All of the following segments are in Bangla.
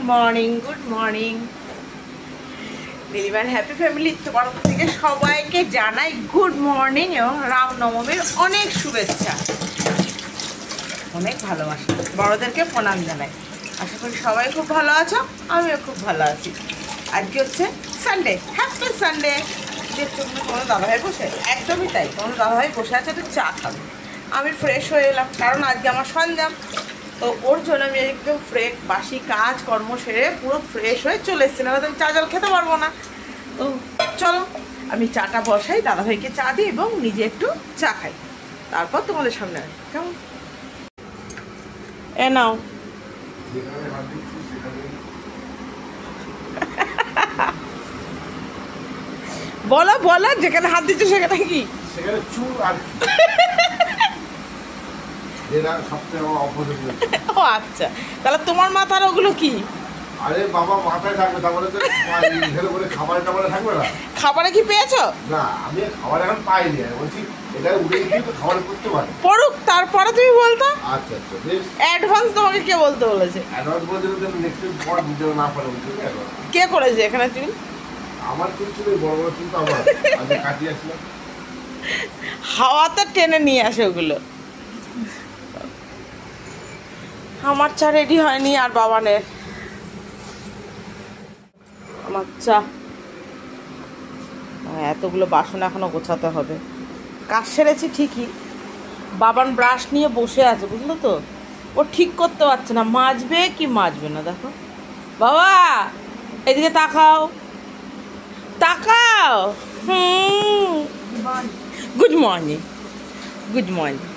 মর্নিং দিদিভাই হ্যাপি ফ্যামিলি তরফ থেকে সবাইকে জানাই গুড মর্নিং এবং রামনবমীর অনেক শুভেচ্ছা, অনেক ভালোবাসা, বড়দেরকে প্রণাম জানাই। আশা করি সবাই খুব ভালো আছো, আমিও খুব ভালো আছি। আজকে হচ্ছে সানডে, হ্যাপি সানডে। কোনো দাদাভাই বসে, একদমই তাই, কোনো দাদাভাই বসে আছে একটু চা খাবে। আমি ফ্রেশ হয়ে এলাম, কারণ আজকে আমার সন্ধ্যা, তো ওর জন্য আমি একদম ফ্রেশ, বাসি কাজ কর্ম সেরে পুরো ফ্রেশ হয়ে চলে এসেছিলাম। আমি চা জল খেতে পারবো না, তো চলো আমি চাটা বসাই, দাদাভাইকে চা দিই এবং নিজে একটু চা খাই, তারপর তোমাদের সামনে আসি। কেমন? এ নাও। বলো বলো, যেখানে হাত দিচ্ছ সেখানে কি? সেখানে চুল আর ও আচ্ছা, তাহলে তোমার মাথার ওগুলো কি? আরে বাবা, মাথায় থাকবে, তারপরে তো এখানে বলে খাবারে টাবারে থাকবে না। খাবারে কি পেয়েছো? না, আমি খাবার এখন পাইনি, বলছি এটা উঠে গিয়ে তো খাবার করতে পারে। পড়ুক, তারপরে তুমি বলতো। আচ্ছা আচ্ছা, বেশ। অ্যাডভান্স তোমাকে কে বলতে বলেছে? অ্যাডভান্স বলতে নেক্সট টাইম পর ভিডিও না পারে বলতে। কে করেছে এখানে চুল? আমার চুল ছিল, বড় বড় চুল তো আমার আগে কাটিয়ে আসলাম। হাওয়াতে টেনে নিয়ে আসে ওগুলো। আমার চা রেডি হয়নি, আর বাবানের আমার চা। এতগুলো বাসন এখনো গোছাতে হবে। কাজ সেরেছি ঠিকই, বাবান ব্রাশ নিয়ে বসে আছে, বুঝলো তো? ও ঠিক করতে পারছে না, মাজবে কি মাজবে না। দেখো বাবা, এদিকে তাকাও তাকাও। Good morning, good morning.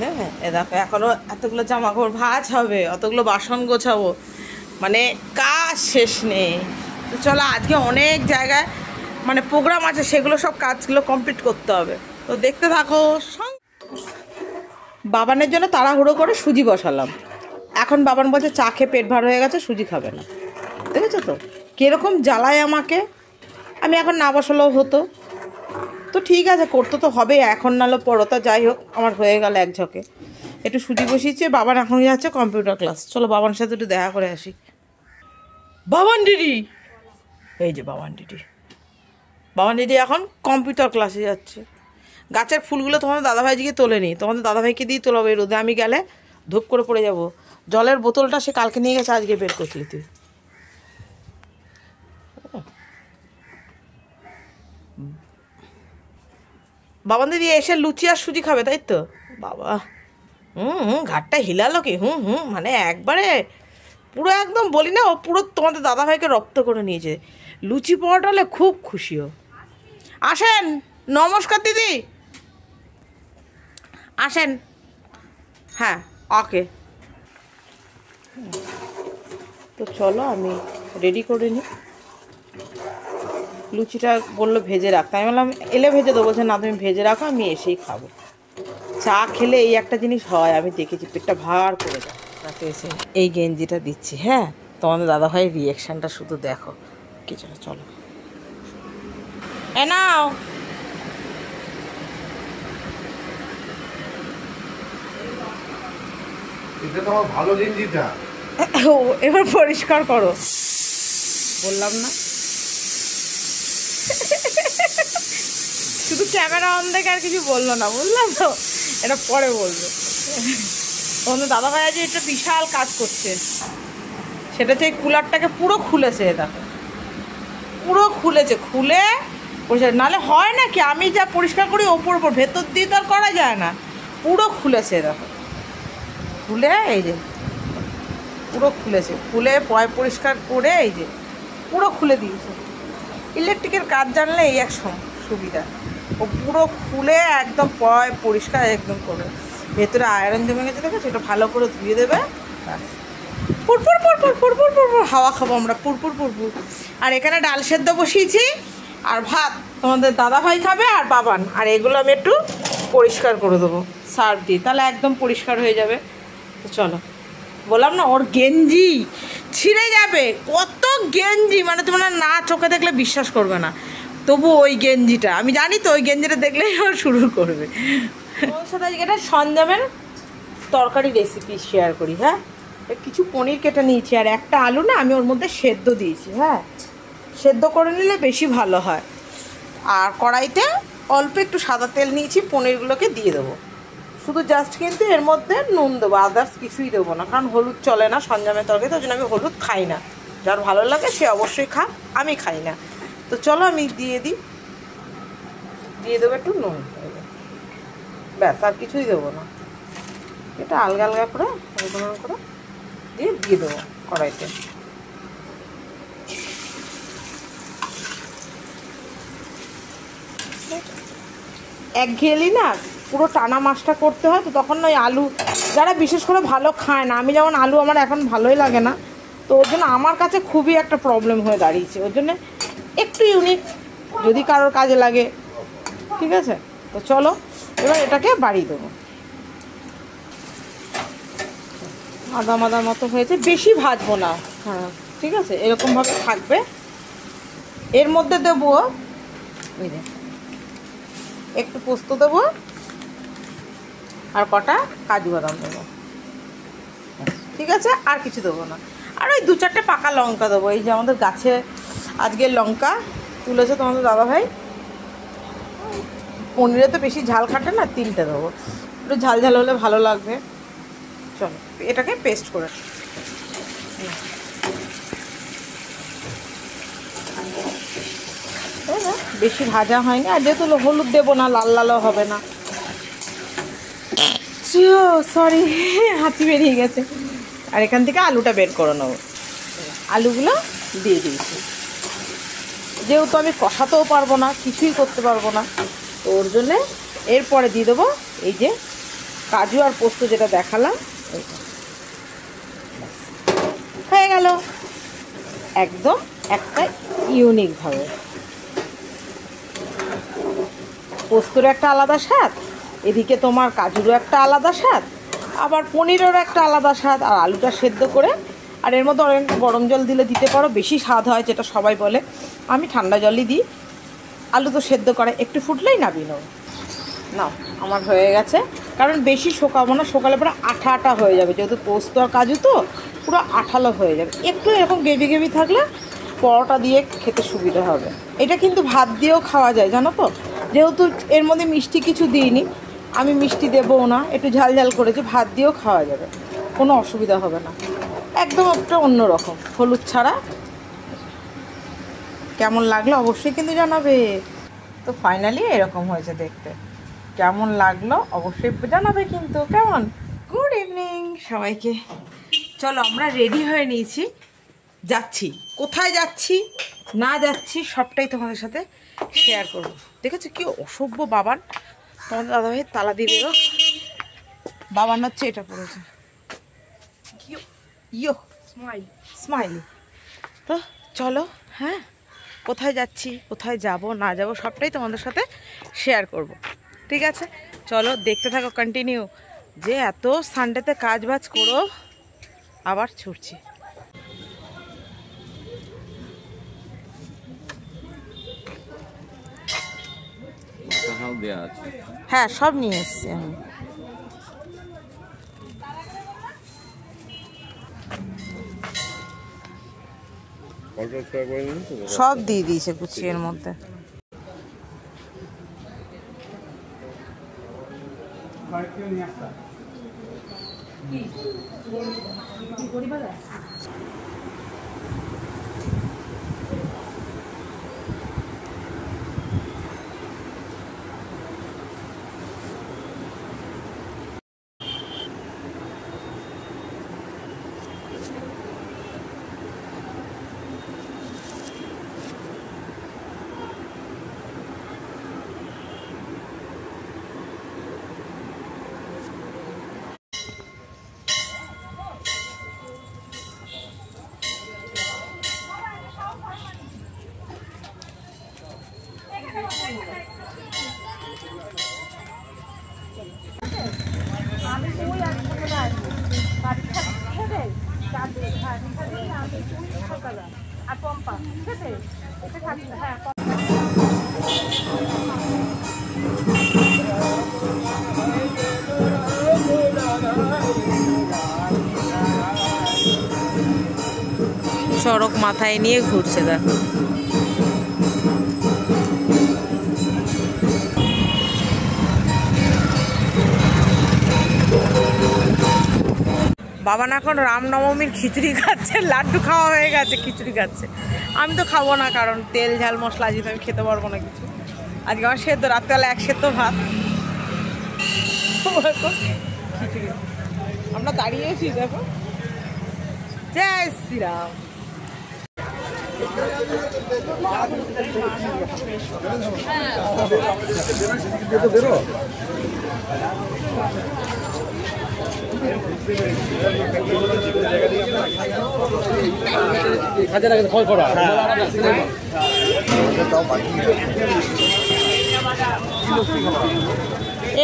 হ্যাঁ, এ দেখো এখনও এতগুলো জামা কাপড় ভাঁজ হবে, অতগুলো বাসন গোছাবো, মানে কাজ শেষ নেই। তো চলো, আজকে অনেক জায়গায় মানে প্রোগ্রাম আছে, সেগুলো সব কাজগুলো কমপ্লিট করতে হবে, তো দেখতে থাকো। বাবানের জন্য তাড়াহুড়ো করে সুজি বসালাম। এখন বাবান বলছে চা খেয়ে পেট ভার হয়ে গেছে, সুজি খাবে না। দেখেছো তো কীরকম জ্বালায় আমাকে। আমি এখন না বসালেও হতো, তো ঠিক আছে, করতে তো হবে, এখন নাহলে পড়ো। যাই হোক, আমার হয়ে গেল এক ঝকে। একটু সুজি বসিয়েছে, বাবান এখন যাচ্ছে কম্পিউটার ক্লাস। চলো বাবানের সাথে একটু দেখা করে আসি। বাবান দিদি, এই যে বাবান দিদি। বাবান দিদি এখন কম্পিউটার ক্লাসে যাচ্ছে। গাছের ফুলগুলো তোমাদের দাদাভাইজিকে তোলেনি, তোমাদের দাদাভাইকে দিয়ে তোলাবে। রোদে আমি গেলে ধূপ করে পড়ে যাব। জলের বোতলটা সে কালকে নিয়ে গেছে, আজকে বের করছিলি তুই। বাবান দিদি এসে লুচি আর সুজি খাবে, তাই তো? বাবা ঘাটটা হিলালো কি? মানে একবারে পুরো একদম বলি না, ও পুরো তোমাদের দাদাভাইকে রপ্ত করে নিয়েছে। লুচি পরোটা হলে খুব খুশিও। আসেন, নমস্কার দিদি, আসেন। হ্যাঁ, ওকে। তো চলো আমি রেডি করে নিই। লুচিটা বললো ভেজে রাখতে, আমি বললাম এলে ভেজে দেবো। বলছে না, তুমি ভেজে রাখো, আমি এসেই খাবো। চা খেলে এই একটা জিনিস হয়, আমি দেখেছি, পেটটা ভার করে যায়। রাতে এসে এই গেঞ্জিটা দিচ্ছি। হ্যাঁ, তোমাদের দাদাভাইয়ের রিয়াকশানটা শুধু দেখো। কিছুটা চলো, এ নাও। এটা তো আমার ভালো গেঞ্জিটা। এবার পরিষ্কার করো, বললাম না। শুধু ক্যামেরা অন দেখে আর কিছু বললো না, বুঝলাম তো, এটা পরে বলবো। তোমাদের দাদাভাই আজ এটা বিশাল কাজ করছে, সেটা হচ্ছে এই কুলারটাকে পুরো খুলেছে। দেখো পুরো খুলেছে, খুলে পরিষ্কার, নাহলে হয় না কি, আমি যা পরিষ্কার করি ওপর ভেতর দিয়ে তো আর করা যায় না। পুরো খুলেছে, দেখো খুলে, এই যে পুরো খুলেছে, খুলে পয় পরিষ্কার করে এই যে পুরো খুলে দিয়েছে। ইলেকট্রিকের কাজ জানলে এই এক সুবিধা, ও পুরো খুলে একদম পয় পরিষ্কার একদম করে। ভেতরে আয়রন জমে গেছে, দেখো সেটা ভালো করে ধুয়ে দেবে। পুরপুর পুরপুর পুরপুর পুরপুর হাওয়া খাবো আমরা, পুরপুর পুরপুর। আর এখানে ডাল সেদ্ধ বসিয়েছি, আর ভাত তোমাদের দাদাভাই খাবে আর বাবান। আর এগুলো আমি একটু পরিষ্কার করে দেবো সার্ফ দিয়ে, তাহলে একদম পরিষ্কার হয়ে যাবে। তো চলো, বললাম না ওর গেঞ্জি ছিঁড়ে যাবে, কত গেঞ্জি, মানে তোমরা না চোখে দেখলে বিশ্বাস করবে না। তবু ওই গেঞ্জিটা আমি জানি তো, ওই গেঞ্জিটা দেখলেই ও শুরু করবে। ওর সাথে আজকে একটা সঞ্জামের তরকারি রেসিপি শেয়ার করি। হ্যাঁ, কিছু পনির কেটে নিয়েছি, আর একটা আলু না আমি ওর মধ্যে সেদ্ধ দিয়েছি। হ্যাঁ, সেদ্ধ করে নিলে বেশি ভালো হয়। আর কড়াইতে অল্প একটু সাদা তেল নিয়েছি, পনিরগুলোকে দিয়ে দেবো। শুধু জাস্ট কিন্তু এর মধ্যে নুন দেবো, আদার্স কিছুই দেবো না, কারণ হলুদ চলে না সঞ্জামের তরকারিতে, ওই জন্য আমি হলুদ খাই না। যার ভালো লাগে সে অবশ্যই খা, আমি খাই না। তো চলো আমি দিয়ে দেবো একটু নুন, ব্যাস, আর কিছুই দেবো না। এটা আলগা আলগা করে দিয়ে দেবো কড়াইতে। একঘেয়েলি না পুরো টানা মাছটা করতে হয়, তো তখন ওই আলু যারা বিশেষ করে ভালো খায় না, আমি যেমন আলু আমার এখন ভালোই লাগে না, তো ওর জন্য আমার কাছে খুবই একটা প্রবলেম হয়ে দাঁড়িয়েছে। ওর জন্য একটু ইউনিক, যদি কারোর কাজে লাগে, ঠিক আছে। তো চলো এবার এটাকে বাড়িয়ে দেবো। আদা মাদার মতো হয়েছে, বেশি ভাজবো না। হ্যাঁ ঠিক আছে, এরকমভাবে থাকবে। এর মধ্যে দেবো একটু পোস্ত দেবো, আর কটা কাজু বাদাম দেবো, ঠিক আছে। আর কিছু দেবো না। আর ওই 2-4টে পাকা লঙ্কা দেবো, এই যে আমাদের গাছে আজকের লঙ্কা তুলেছে তোমাদের দাদাভাই। পনিরে তো বেশি ঝাল খাটে না, 3টে দেবো, একটু ঝাল ঝাল হলে ভালো লাগবে। চলো এটাকে পেস্ট করে, বেশি ভাজা হয়নি। আর যেহেতু হলুদ দেবো না, লাল লালও হবে না। সরি, হাতি বেরিয়ে গেছে। আর এখান থেকে আলুটা বের করে নেবো। আলুগুলো দিয়ে দিয়েছি, যেহেতু আমি কষাতেও পারবো না, কিছুই করতে পারবো না, তো ওর জন্যে এরপরে দিয়ে দেবো এই যে কাজু আর পোস্ত যেটা দেখালাম, হয়ে গেল একদম একটা ইউনিকভাবে। পোস্তর একটা আলাদা স্বাদ, এদিকে তোমার কাজুরও একটা আলাদা স্বাদ, আবার পনিরেরও একটা আলাদা স্বাদ। আর আলুটা সেদ্ধ করে, আর এর মধ্যে অনেকটা গরম জল দিতে পারো, বেশি স্বাদ হয় যেটা সবাই বলে। আমি ঠান্ডা জলই দিই। আলু তো সেদ্ধ করে, একটু ফুটলেই নামিয়ে নেবো। নাও আমার হয়ে গেছে, কারণ বেশি শোকাবো না, শোকালে পরে আঠা আঠা হয়ে যাবে, যেহেতু পোস্ত আর কাজু তো পুরো আঠালো হয়ে যাবে। একটু এরকম গ্রেভি গ্রেভি থাকলে পরোটা দিয়ে খেতে সুবিধা হবে। এটা কিন্তু ভাত দিয়েও খাওয়া যায় জানো তো, যেহেতু এর মধ্যে মিষ্টি কিছু দিইনি, আমি মিষ্টি দেবও না, একটু ঝাল ঝাল করেছি, ভাত দিয়েও খাওয়া যাবে, কোনো অসুবিধা হবে না। একদম একটা অন্যরকম, হলুদ ছাড়া। কেমন লাগলো অবশ্যই কিন্তু জানাবে। তো ফাইনালি এরকম হয়েছে দেখতে, কেমন লাগলো অবশ্যই জানাবে কিন্তু। কেমন, গুড ইভিনিং সবাইকে। চলো আমরা রেডি হয়ে নিয়েছি, যাচ্ছি। কোথায় যাচ্ছি না যাচ্ছি সবটাই তোমাদের সাথে শেয়ার করবো। দেখেছো কি অসভ্য বাবান, তোমাদের দাদাভাই তালা দিয়ে বেরো। বাবান হচ্ছে এটা পড়েছে, ইয়ো স্মাইলি। তো চলো, হ্যাঁ কোথায় যাচ্ছি, কোথায় যাব না যাব সবটাই তোমাদের সাথে শেয়ার করব, ঠিক আছে। চলো দেখতে থাকো কন্টিনিউ, যে এত সানডেতে কাজ বাজ করো, আবার ছুটছি। হ্যাঁ সব নিয়ে এসছি আমি। সব দিয়ে দিয়েছে গুছিয়ের মধ্যে। আর পম্পা ঠিক আছে, ওকে থাকবে। হ্যাঁ চড়ক মাথায় নিয়ে ঘুরছে দেখো। বাবা না এখন রামনবমীর খিচুড়ি খাচ্ছে, লাড্ডু খাওয়া হয়ে গেছে, খিচুড়ি খাচ্ছে। আমি তো খাবো না, কারণ তেল ঝাল মশলা আজকে আমি খেতে পারবো না কিছু। আজকে আমার সেদ্ধ, রাত্রেবেলা এক সেদ্ধ ভাত। খিচুড়ি আমরা দাঁড়িয়েছি দেখো। জয় শ্রীরাম।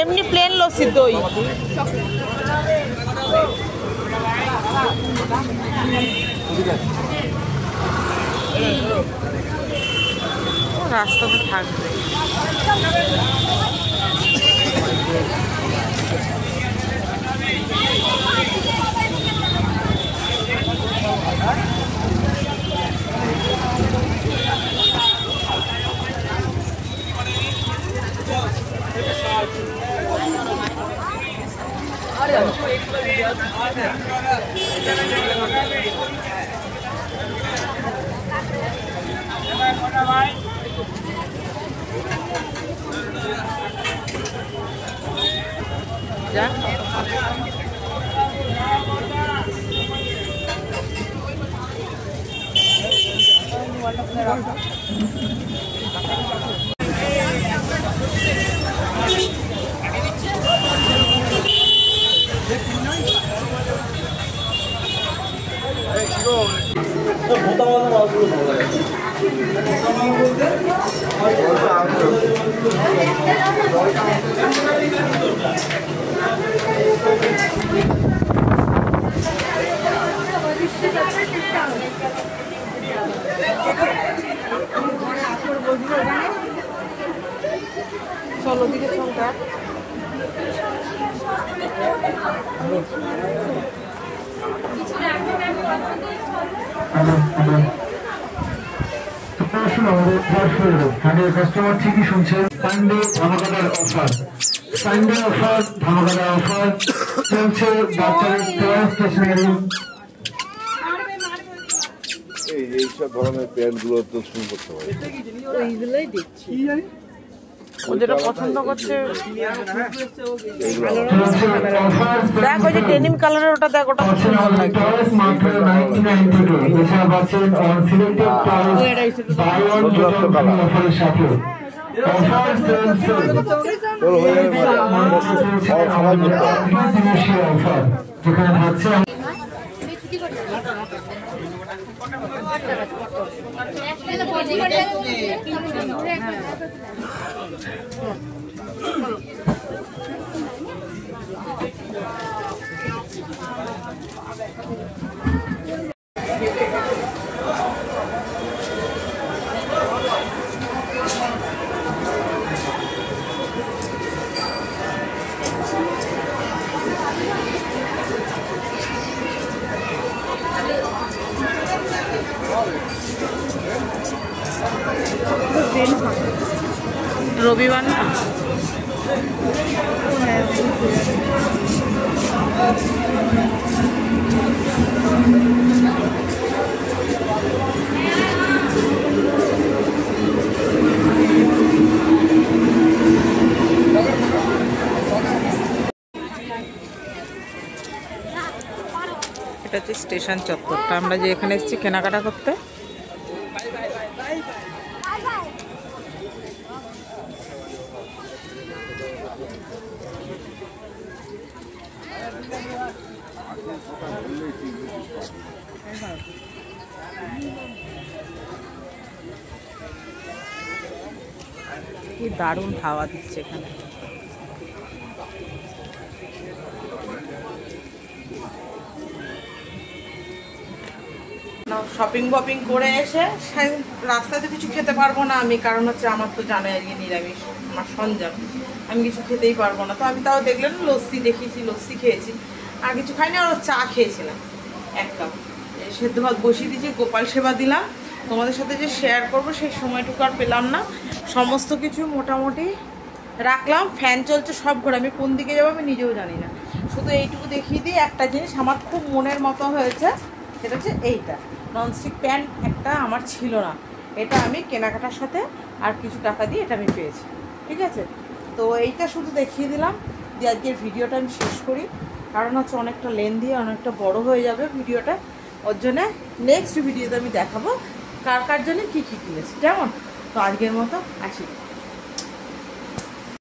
এমনি প্লেন লস্যি দই। রাস্তাতে থাকবে। চলো দিকে চলটা। কাস্টমার ঠিকই শুনছেন। সানডে ধামাকাদার অফার, সানডে অফার, ধামাকাদার অফার চলছে। বাচ্চাদের টয় স্টেশনারি, এইসব ধরনের প্যান্ট গুলো তো শুরু করতে হবে। ওইগুলোই দেখছি, ও যেটা পছন্দ করছে। দেখ ওই যে ডেনিম কালারের, ওটা দেখ, ওটা সুন্দর লাগে। মাত্র 99 থেকে। এছাড়া পাচ্ছেন on selected toys buy one get one free অফারের সাথে। অফার চলছে অফার, যেখানে থাকছে রবিবার না, এটা হচ্ছে স্টেশন চত্বরটা। আমরা যে এখানে এসেছি কেনাকাটা করতে। কি দারুণ হাওয়া দিচ্ছে এখানে। শপিং বপিং করে এসে রাস্তাতে কিছু খেতে পারবো না আমি, কারণ হচ্ছে আমার তো জানাই আজকে নিরামিষ, আমার সঞ্জাম, আমি কিছু খেতেই পারবো না। তো আমি তাও দেখলেন লস্যি দেখিয়েছি, লস্যি খেয়েছি, আর কিছু খাইনি। আর চা খেয়েছিলাম 1 কাপ, সেদ্ধ ভাত বসিয়ে দিয়েছি, গোপাল সেবা দিলাম। তোমাদের সাথে যে শেয়ার করবো সেই সময়টুকু আর পেলাম না। সমস্ত কিছু মোটামুটি রাখলাম, ফ্যান চলছে সব ঘরে, আমি কোন দিকে যাবো আমি নিজেও জানি না। শুধু এইটুকু দেখিয়ে দিই, একটা জিনিস আমার খুব মনের মতো হয়েছে, সেটা হচ্ছে এইটা ননস্টিক প্যান। একটা আমার ছিল না, এটা আমি কেনাকাটার সাথে আর কিছু টাকা দিয়ে এটা আমি পেয়েছি, ঠিক আছে। তো এইটা শুধু দেখিয়ে দিলাম যে আজকের ভিডিওটা আমি শেষ করি, কারণ হচ্ছে অনেকটা লেন্দি, অনেকটা বড় হয়ে যাবে ভিডিওটা। ওর জন্যে নেক্সট ভিডিওতে আমি দেখাবো কার কার জন্য কী কী কিনেছি, কেমন। তো আজকের মতো আসি।